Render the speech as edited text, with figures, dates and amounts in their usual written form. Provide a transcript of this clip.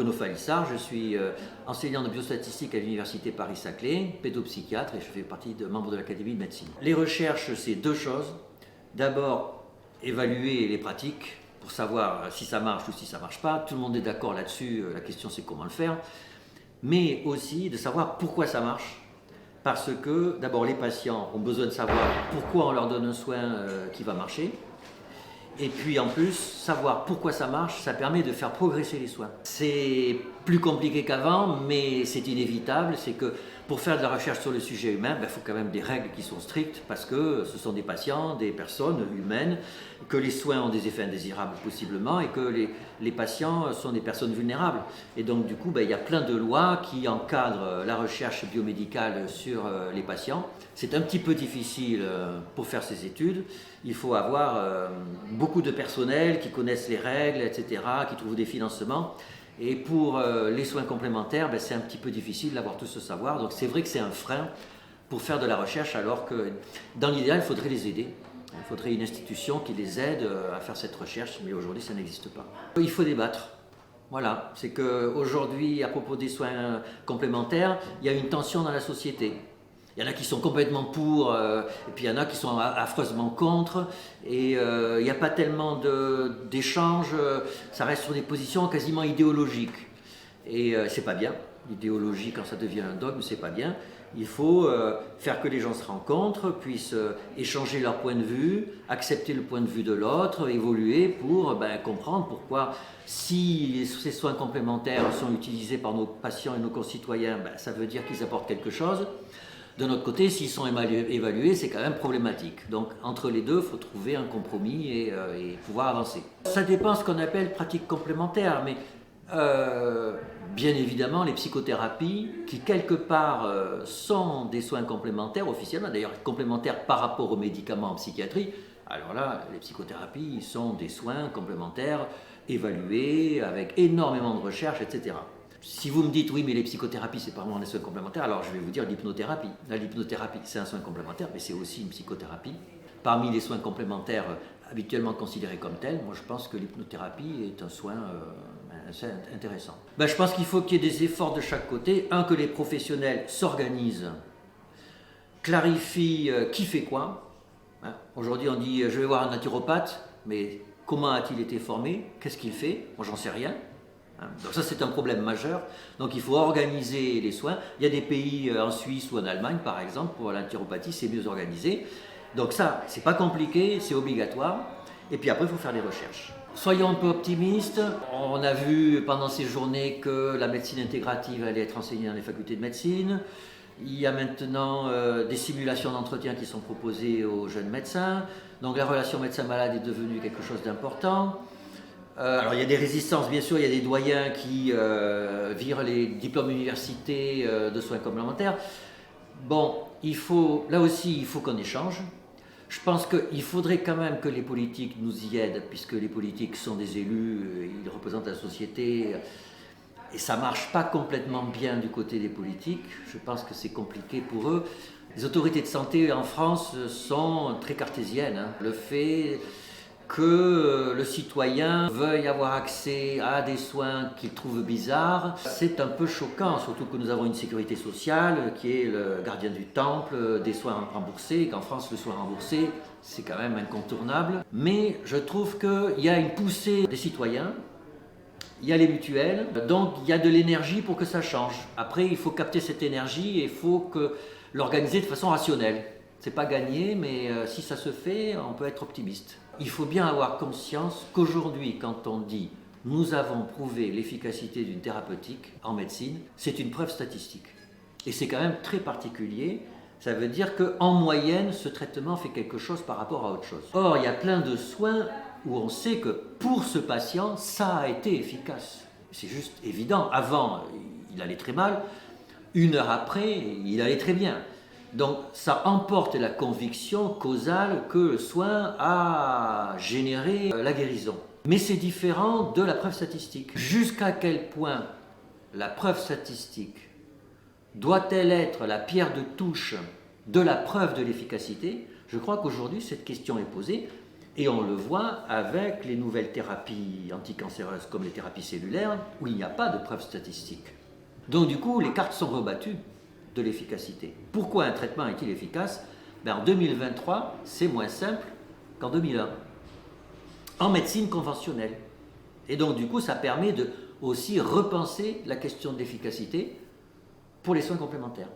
Renaud Falissard, je suis enseignant de biostatistique à l'université Paris-Saclay, pédopsychiatre et je fais partie membre de l'Académie de médecine. Les recherches, c'est deux choses. D'abord, évaluer les pratiques pour savoir si ça marche ou si ça ne marche pas. Tout le monde est d'accord là-dessus, la question c'est comment le faire. Mais aussi de savoir pourquoi ça marche. Parce que d'abord les patients ont besoin de savoir pourquoi on leur donne un soin qui va marcher. Et puis en plus, savoir pourquoi ça marche, ça permet de faire progresser les soins. C'est plus compliqué qu'avant, mais c'est inévitable. C'est que pour faire de la recherche sur le sujet humain, il faut quand même des règles qui sont strictes parce que ce sont des patients, des personnes humaines, que les soins ont des effets indésirables possiblement et que les patients sont des personnes vulnérables. Et donc du coup, il y a plein de lois qui encadrent la recherche biomédicale sur les patients. C'est un petit peu difficile pour faire ces études. Il faut avoir beaucoup de personnel qui connaissent les règles, etc., qui trouvent des financements. Et pour les soins complémentaires, c'est un petit peu difficile d'avoir tout ce savoir. Donc c'est vrai que c'est un frein pour faire de la recherche, alors que dans l'idéal, il faudrait les aider. Il faudrait une institution qui les aide à faire cette recherche, mais aujourd'hui, ça n'existe pas. Il faut débattre. Voilà, c'est qu'aujourd'hui, à propos des soins complémentaires, il y a une tension dans la société. Il y en a qui sont complètement pour, et puis il y en a qui sont affreusement contre, et il n'y a pas tellement d'échanges, ça reste sur des positions quasiment idéologiques. Et c'est pas bien, l'idéologie quand ça devient un dogme, c'est pas bien. Il faut faire que les gens se rencontrent, puissent échanger leur point de vue, accepter le point de vue de l'autre, évoluer pour comprendre pourquoi, si ces soins complémentaires sont utilisés par nos patients et nos concitoyens, ça veut dire qu'ils apportent quelque chose. De notre côté, s'ils sont évalués, c'est quand même problématique. Donc entre les deux, il faut trouver un compromis et pouvoir avancer. Ça dépend de ce qu'on appelle pratique complémentaire, mais bien évidemment, les psychothérapies, qui quelque part sont des soins complémentaires officiellement, d'ailleurs complémentaires par rapport aux médicaments en psychiatrie, alors là, les psychothérapies sont des soins complémentaires évalués avec énormément de recherches, etc. Si vous me dites oui, mais les psychothérapies, c'est pas vraiment des soins complémentaires, alors je vais vous dire l'hypnothérapie. L'hypnothérapie, c'est un soin complémentaire, mais c'est aussi une psychothérapie. Parmi les soins complémentaires habituellement considérés comme tels, moi je pense que l'hypnothérapie est un soin assez intéressant. Je pense qu'il faut qu'il y ait des efforts de chaque côté. Un, que les professionnels s'organisent, clarifient qui fait quoi. Aujourd'hui, on dit je vais voir un naturopathe, mais comment a-t-il été formé? Qu'est-ce qu'il fait? Moi, j'en sais rien. Donc ça, c'est un problème majeur. Donc il faut organiser les soins. Il y a des pays en Suisse ou en Allemagne, par exemple, pour la naturopathie, c'est mieux organisé. Donc ça, c'est pas compliqué, c'est obligatoire. Et puis après, il faut faire des recherches. Soyons un peu optimistes. On a vu pendant ces journées que la médecine intégrative allait être enseignée dans les facultés de médecine. Il y a maintenant des simulations d'entretien qui sont proposées aux jeunes médecins. Donc la relation médecin-malade est devenue quelque chose d'important. Alors il y a des résistances, bien sûr, il y a des doyens qui virent les diplômes universités de soins complémentaires. Bon, là aussi, il faut qu'on échange. Je pense qu'il faudrait quand même que les politiques nous y aident, puisque les politiques sont des élus, ils représentent la société, et ça ne marche pas complètement bien du côté des politiques. Je pense que c'est compliqué pour eux. Les autorités de santé en France sont très cartésiennes. Le fait que le citoyen veuille avoir accès à des soins qu'il trouve bizarres, c'est un peu choquant, surtout que nous avons une sécurité sociale qui est le gardien du temple des soins remboursés, qu'en France le soin remboursé, c'est quand même incontournable. Mais je trouve qu'il y a une poussée des citoyens, il y a les mutuelles, donc il y a de l'énergie pour que ça change. Après, il faut capter cette énergie et il faut l'organiser de façon rationnelle. C'est pas gagné, mais si ça se fait, on peut être optimiste. Il faut bien avoir conscience qu'aujourd'hui, quand on dit « nous avons prouvé l'efficacité d'une thérapeutique en médecine », c'est une preuve statistique. Et c'est quand même très particulier. Ça veut dire qu'en moyenne, ce traitement fait quelque chose par rapport à autre chose. Or, il y a plein de soins où on sait que pour ce patient, ça a été efficace. C'est juste évident. Avant, il allait très mal. 1 heure après, il allait très bien. Donc ça emporte la conviction causale que le soin a généré la guérison. Mais c'est différent de la preuve statistique. Jusqu'à quel point la preuve statistique doit-elle être la pierre de touche de la preuve de l'efficacité? Je crois qu'aujourd'hui cette question est posée Et on le voit avec les nouvelles thérapies anticancéreuses comme les thérapies cellulaires, où il n'y a pas de preuves statistiques. Donc du coup, les cartes sont rebattues de l'efficacité. Pourquoi un traitement est-il efficace? En 2023, c'est moins simple qu'en 2001, en médecine conventionnelle. Et donc du coup, ça permet de aussi repenser la question de l'efficacité pour les soins complémentaires.